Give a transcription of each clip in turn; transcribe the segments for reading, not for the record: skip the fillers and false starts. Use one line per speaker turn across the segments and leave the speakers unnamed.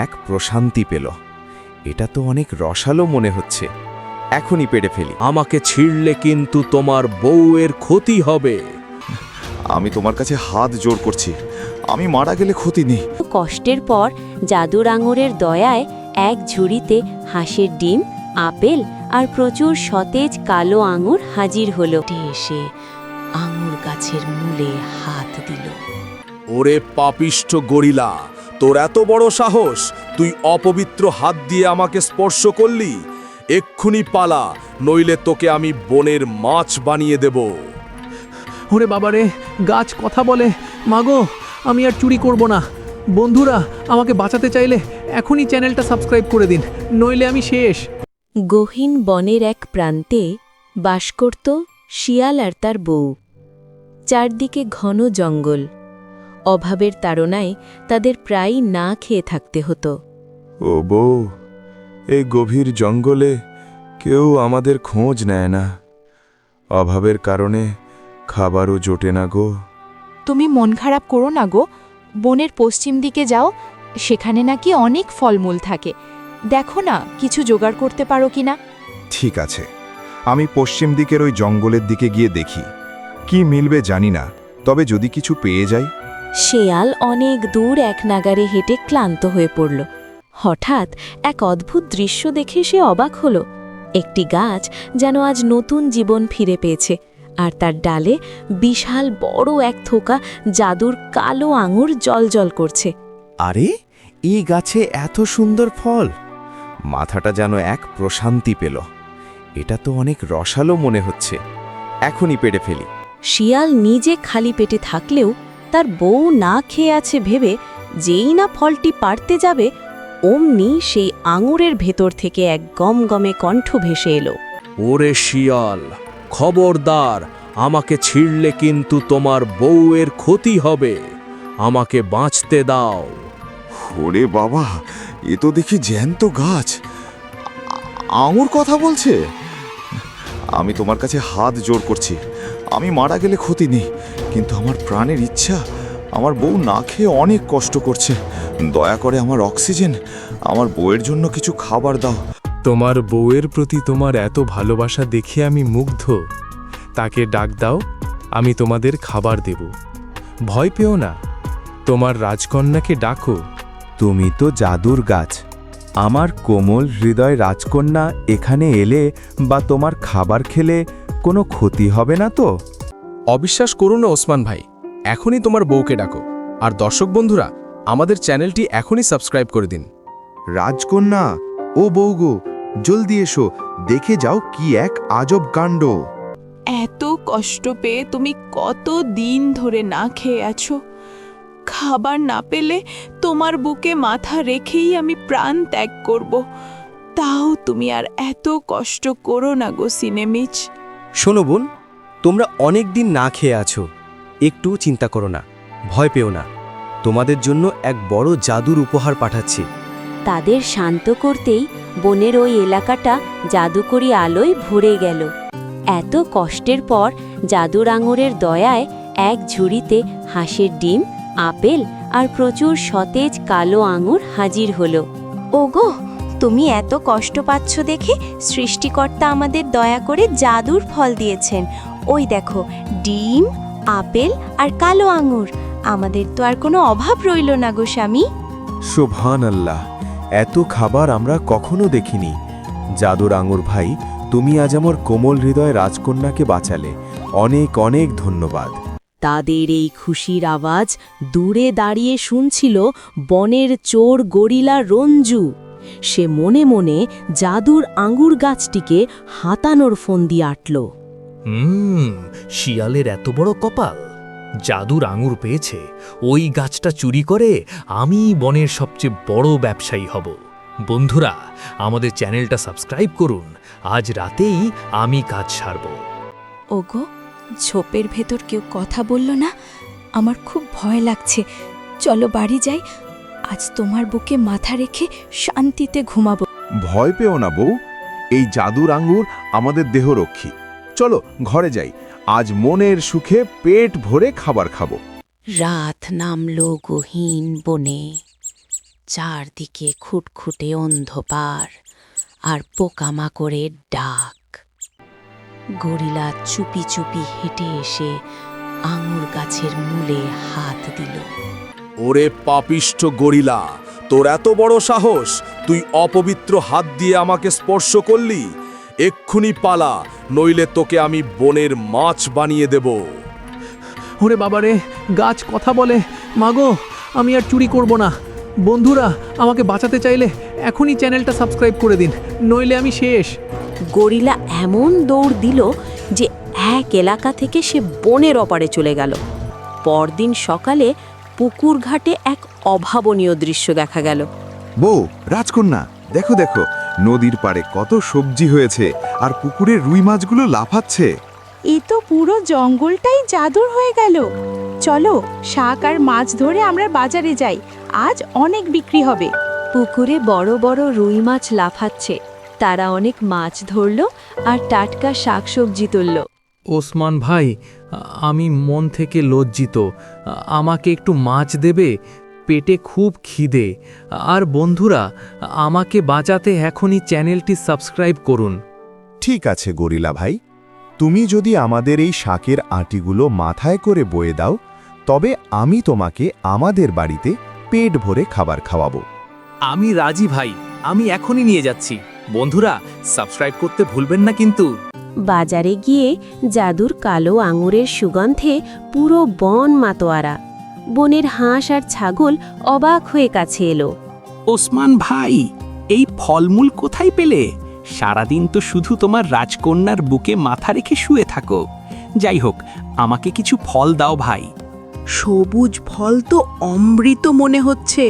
এক প্রশান্তি পেল। এটা তো অনেক রসালো মনে হচ্ছে, এখনই পেটে ফেলি।
আমাকে ছিঁড়লে কিন্তু তোমার বউয়ের ক্ষতি হবে।
আমি তোমার কাছে হাত জোড় করছি, আমি মারা গেলে ক্ষতি নেই।
কষ্টের পর জাদুর আঙুরের দয়ায় এক ঝুড়িতে হাঁসের ডিম, আপেল আর প্রচুর সতেজ কালো আঙুর হাজির হলো। এসে আঙুর গাছের মূলে হাত দিল।
ওরে পাপিষ্ঠ গরিলা, তোর এত বড় সাহস! তুই অপবিত্র হাত দিয়ে আমাকে স্পর্শ করলি। এক্ষুনি পালা, নইলে তোকে আমি বনের মাছ বানিয়ে দেব।
ওরে বাবারে, গাছ কথা বলে। মাগো, আমি আর চুরি করব না। বন্ধুরা, আমাকে বাঁচাতে চাইলে এখনই চ্যানেলটা সাবস্ক্রাইব করে দিন, নইলে আমি শেষ।
গহীন বনের এক প্রান্তে বাস করত শিয়াল আর তার বউ। চারদিকে ঘন জঙ্গল। অভাবের তাড়নায় তাদের প্রায় না খেয়ে থাকতে হতো।
ও বউ, এই গভীর জঙ্গলে কেউ আমাদের খোঁজ নেয় না। অভাবের কারণে খাবারও জোটে না গো।
তুমি মন খারাপ করো না গো, বনের পশ্চিম দিকে যাও, সেখানে নাকি অনেক ফলমূল থাকে। দেখো না কিছু জোগাড় করতে পারো কিনা।
ঠিক আছে, আমি পশ্চিম দিকের ওই জঙ্গলের দিকে গিয়ে দেখি কি মিলবে জানি না, তবে যদি কিছু পেয়ে যাই।
শেয়াল অনেক দূর এক নাগারে হেঁটে ক্লান্ত হয়ে পড়ল। হঠাৎ এক অদ্ভুত দৃশ্য দেখে সে অবাক হল। একটি গাছ যেন আজ নতুন জীবন ফিরে পেয়েছে, আর তার ডালে বিশাল বড় এক থোকা জাদুর কালো আঙুর জ্বলজ্বল করছে।
আরে, এই গাছে এত সুন্দর ফল! মাথাটা যেন এক প্রশান্তি পেল। এটা তো অনেক রসালো মনে হচ্ছে, এখনই পেটে ফেলি।
শিয়াল নিজে খালি পেটে থাকলেও তার বউ না খেয়ে আছে ভেবে যেই না ফলটি পাড়তে যাবে, অমনি সেই আঙুরের ভেতর থেকে এক গমগমে কণ্ঠ ভেসে এলো।
ওরে শিয়াল, খবরদার! আমাকে ছিঁড়লে কিন্তু তোমার বউয়ের ক্ষতি হবে। আমাকে বাঁচতে দাও।
ওরে বাবা, এ তো দেখি জ্যান্ত গাছ। আঙুর কথা বলছে। আমি তোমার কাছে হাত জোড় করছি, আমি মারা গেলে ক্ষতি নেই, কিন্তু আমার প্রাণের ইচ্ছা। আমার বউ না খেয়ে অনেক কষ্ট করছে। দয়া করে আমার অক্সিজেন, আমার বউয়ের জন্য কিছু খাবার দাও।
তোমার বউয়ের প্রতি তোমার এত ভালোবাসা দেখে আমি মুগ্ধ। তাকে ডাক দাও, আমি তোমাদের খাবার দেব। ভয় পেও না, তোমার রাজকন্যাকে ডাকো।
তুমি তো জাদুর গাছ। আমার কোমল হৃদয় রাজকন্যা এখানে এলে বা তোমার খাবার খেলে কোনো ক্ষতি হবে না তো?
অবিশ্বাস করো না ওসমান ভাই, এখনই তোমার বউকে ডাকো। আর দর্শক বন্ধুরা, আমাদের চ্যানেলটি এখনই সাবস্ক্রাইব করে দিন।
রাজকন্যা, ও বউ গো, জলদি এসো, দেখে যাও কি এক আজব কাণ্ড।
এত কষ্ট পেয়ে তুমি কত দিন ধরে না খেয়ে আছো। খাবার না পেলে তোমার বুকে মাথা রেখেই আমি প্রাণ ত্যাগ করব। তাও তুমি আর এত কষ্ট করো না গো সিনেমিচ।
শোনো বোন, তোমরা অনেক দিন না খেয়ে আছো, একটু চিন্তা করো না, ভয় পেও না। তোমাদের জন্য এক বড় জাদুর উপহার পাঠাচ্ছি।
তাদের শান্ত করতেই বনের ওই এলাকাটা জাদুকরি আলোয় ভরে গেল। এত কষ্টের পর জাদুর আঙুরের দয়ায় এক ঝুড়িতে হাঁসের ডিম, আপেল আর প্রচুর সতেজ কালো আঙুর হাজির হলো। ওগো, তুমি এত কষ্ট পাচ্ছ দেখে সৃষ্টিকর্তা আমাদের দয়া করে জাদুর ফল দিয়েছেন। ওই দেখো, ডিম, আপেল আর কালো আঙুর। আমাদের তো আর কোনো অভাব রইল না গো স্বামী।
সুবহানাল্লাহ, এত খাবার আমরা কখনো দেখিনি। জাদুর আঙুর ভাই, তুমি আজ আমার কোমল হৃদয় রাজকন্যাকে বাঁচালে। অনেক অনেক ধন্যবাদ।
তাদের এই খুশির আওয়াজ দূরে দাঁড়িয়ে শুনছিল বনের চোর গরিলা রঞ্জু। সে মনে মনে জাদুর আঙুর গাছটিকে হাতানোর ফন্দি আটল।
শিয়ালের এত বড় কপাল, জাদুর আঙুর পেয়েছে। ওই গাছটা চুরি করে আমি বনের সবচেয়ে বড় ব্যবসায়ী হব। বন্ধুরা, আমাদের চ্যানেলটা সাবস্ক্রাইব করুন। আজ রাতেই আমি কাজ সারব।
ওগো, ঝোপের ভেতর কেউ কথা বলল না? আমার খুব ভয় লাগছে। চলো বাড়ি যাই, আজ তোমার বুকে মাথা রেখে শান্তিতে ঘুমাবো।
ভয় পেও না বউ, এই জাদুর আঙ্গুর আমাদের দেহরক্ষী। চলো ঘরে যাই, আজ মনের সুখে পেট ভরে খাবার খাবো।
রাত নামল গহীন বনে। চারদিকে খুটখুটে অন্ধকার আর পোকামাকড়ের ডাক। গরিলা চুপি চুপি হেঁটে এসে আঙুর গাছের মূলে হাত দিল।
ওরে পাপিষ্ঠ গরিলা, তোর এত বড় সাহস, তুই অপবিত্র হাত দিয়ে আমাকে স্পর্শ করলি? এক্ষুনি পালা, নইলে তোকে আমি বনের মাছ বানিয়ে দেব।
ওরে বাবারে, গাছ কথা বলে। মাগো, আমি আর চুরি করব না। বন্ধুরা, আমাকে বাঁচাতে চাইলে এখনই চ্যানেলটা সাবস্ক্রাইব করে দিন, নইলে আমি শেষ।
গরিলা এমন দৌড় দিল যে এক এলাকা থেকে সে বনের অপারে চলে গেল। পরদিন সকালে পুকুর ঘাটে এক অভাবনীয় দৃশ্য দেখা গেল।
বউ, রাজকন্যা, দেখো দেখো, নদীর পাড়ে কত সবজি হয়েছে আর পুকুরে রুই মাছগুলো লাফাচ্ছে।
এ তো পুরো জঙ্গলটাই জাদুর হয়ে গেল। চলো, শাক আর মাছ ধরে আমরা বাজারে যাই, আজ অনেক বিক্রি হবে।
পুকুরে বড় বড় রুই মাছ লাফাচ্ছে। তারা অনেক মাছ ধরল আর টাটকা শাকসবজি তুলল।
ওসমান ভাই, আমি মন থেকে লজ্জিত। আমাকে একটু মাছ দেবে? পেটে খুব খিদে। আর বন্ধুরা, আমাকে বাঁচাতে এখনই চ্যানেলটি সাবস্ক্রাইব করুন।
ঠিক আছে গরিলা ভাই, তুমি যদি আমাদের এই শাকের আঁটিগুলো মাথায় করে বয়ে দাও, তবে আমি তোমাকে আমাদের বাড়িতে পেট ভরে খাবার খাওয়াবো।
আমি রাজি ভাই, আমি এখনই নিয়ে যাচ্ছি। বন্ধুরা, সাবস্ক্রাইব করতে ভুলবেন না কিন্তু।
বাজারে গিয়ে জাদুর কালো আঙুরের সুগন্ধে পুরো বন মাতোয়ারা। বনের হাঁস আর ছাগল অবাক হয়ে কাছে এলো।
ওসমান ভাই, এই ফলমূল কোথায় পেলে? সারাদিন তো শুধু তোমার রাজকন্যার বুকে মাথা রেখে শুয়ে থাকো। যাই হোক, আমাকে কিছু ফল দাও ভাই।
সবুজ ফল তো অমৃত মনে হচ্ছে,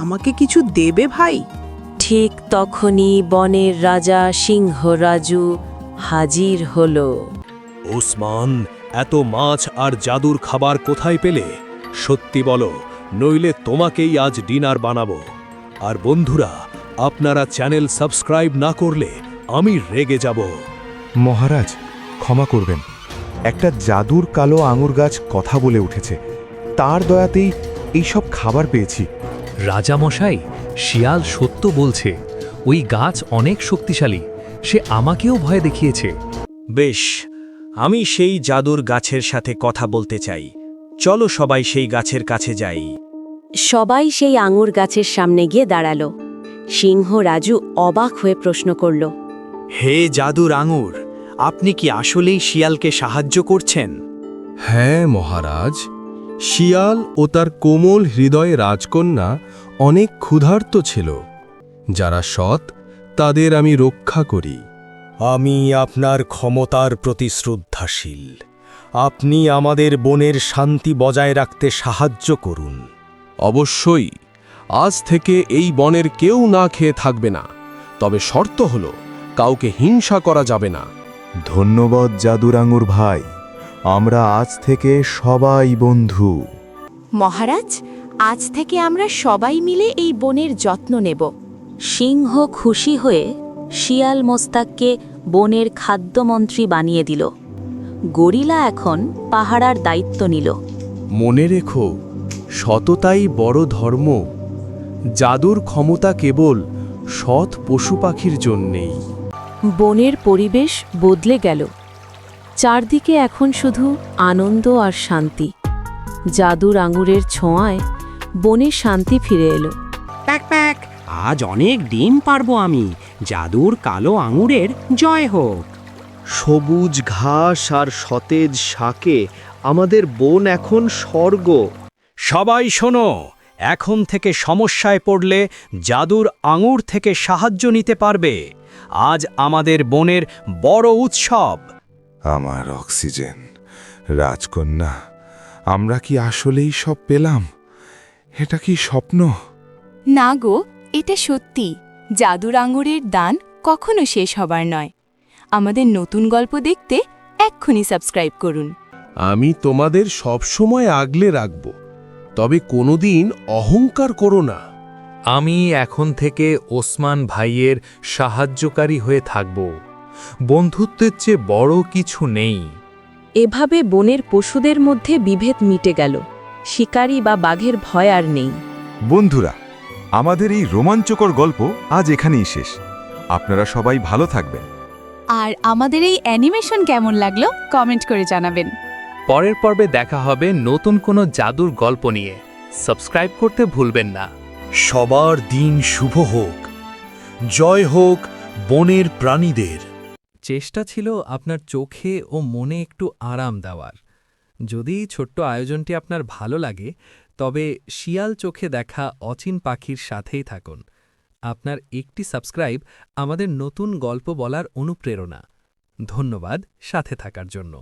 আমাকে কিছু দেবে ভাই?
ঠিক তখনই বনের রাজা সিংহ রাজু হাজির হলো।
ওসমান, এত মাছ আর জাদুর খাবার কোথায় পেলে? সত্যি বলো, নইলে তোমাকেই আজ ডিনার বানাবো। আর বন্ধুরা, আপনারা চ্যানেল সাবস্ক্রাইব না করলে আমি রেগে যাব।
মহারাজ, ক্ষমা করবেন, একটা জাদুর কালো আঙুর গাছ কথা বলে উঠেছে, তার দয়াতেই এইসব খাবার পেয়েছি।
রাজামশাই, শিয়াল সত্য বলছে। ওই গাছ অনেক শক্তিশালী, সে আমাকেও ভয় দেখিয়েছে।
বেশ, আমি সেই জাদুর গাছের সাথে কথা বলতে চাই। চলো সবাই সেই গাছের কাছে যাই।
সবাই সেই আঙুর গাছের সামনে গিয়ে দাঁড়ালো। সিংহ রাজু অবাক হয়ে প্রশ্ন করল,
হে জাদুর আঙুর, আপনি কি আসলেই শিয়ালকে সাহায্য করছেন?
হ্যাঁ মহারাজ, শিয়াল ও তার কোমল হৃদয় রাজকন্যা অনেক ক্ষুধার্ত ছিল। যারা সৎ, তাদের আমি রক্ষা করি।
আমি আপনার ক্ষমতার প্রতি শ্রদ্ধাশীল। আপনি আমাদের বনের শান্তি বজায় রাখতে সাহায্য করুন।
অবশ্যই, আজ থেকে এই বনের কেউ না খেয়ে থাকবে না। তবে শর্ত হলো, কাউকে হিংসা করা যাবে না।
ধন্যবাদ জাদুর আঙুর ভাই, আমরা আজ থেকে সবাই বন্ধু।
মহারাজ, আজ থেকে আমরা সবাই মিলে এই বনের যত্ন নেব।
সিংহ খুশি হয়ে শিয়াল মোস্তাককে বনের খাদ্যমন্ত্রী বানিয়ে দিল। গরিলা এখন পাহারার দায়িত্ব নিল।
মনে রেখো, সততাই বড় ধর্ম। জাদুর ক্ষমতা কেবল সৎ পশু পাখির জন্যেই।
বনের পরিবেশ বদলে গেল। চারদিকে এখন শুধু আনন্দ আর শান্তি। জাদুর আঙুরের ছোঁয়ায় বনে শান্তি ফিরে এলো।
প্যাক প্যাক, আজ অনেক ডিম পারবো আমি। জাদুর কালো আঙুরের জয় হোক।
সবুজ ঘাস আর সতেজ শাকে আমাদের বন এখন স্বর্গ। সবাই শোনো, এখন থেকে সমস্যায় পড়লে জাদুর আঙুর থেকে সাহায্য নিতে পারবে। আজ আমাদের বনের বড় উৎসব।
আমার অক্সিজেন, রাজকন্যা, আমরা কি আসলেই সব পেলাম? এটা কি স্বপ্ন?
না গো, এটা সত্যি। জাদুর আঙুরের দান কখনো শেষ হবার নয়। আমাদের নতুন গল্প দেখতে এক্ষুনি সাবস্ক্রাইব করুন।
আমি তোমাদের সবসময় আগলে রাখব, তবে কোনোদিন অহংকার করো না।
আমি এখন থেকে ওসমান ভাইয়ের সাহায্যকারী হয়ে থাকব। বন্ধুত্বের চেয়ে বড় কিছু নেই।
এভাবে বনের পশুদের মধ্যে বিভেদ মিটে গেল। শিকারী বা বাঘের ভয় আর নেই।
বন্ধুরা,
আমাদের এই রোমাঞ্চকর গল্প আজ এখানেই শেষ। আপনারা সবাই ভালো থাকবেন।
আর আমাদের এই অ্যানিমেশন কেমন লাগলো কমেন্ট করে জানাবেন।
পরের পর্বে দেখা হবে নতুন কোনো জাদুর গল্প নিয়ে। সাবস্ক্রাইব করতে ভুলবেন না।
সবার দিন শুভ হোক। জয় হোক বনের প্রাণীদের।
চেষ্টা ছিল আপনার চোখে ও মনে একটু আরাম দেওয়ার। যদি ছোট্ট আয়োজনটি আপনার ভালো লাগে তবে শিয়াল চোখে দেখা অচিন পাখির সাথেই থাকুন। আপনার একটি সাবস্ক্রাইব আমাদের নতুন গল্প বলার অনুপ্রেরণা। ধন্যবাদ সাথে থাকার জন্য।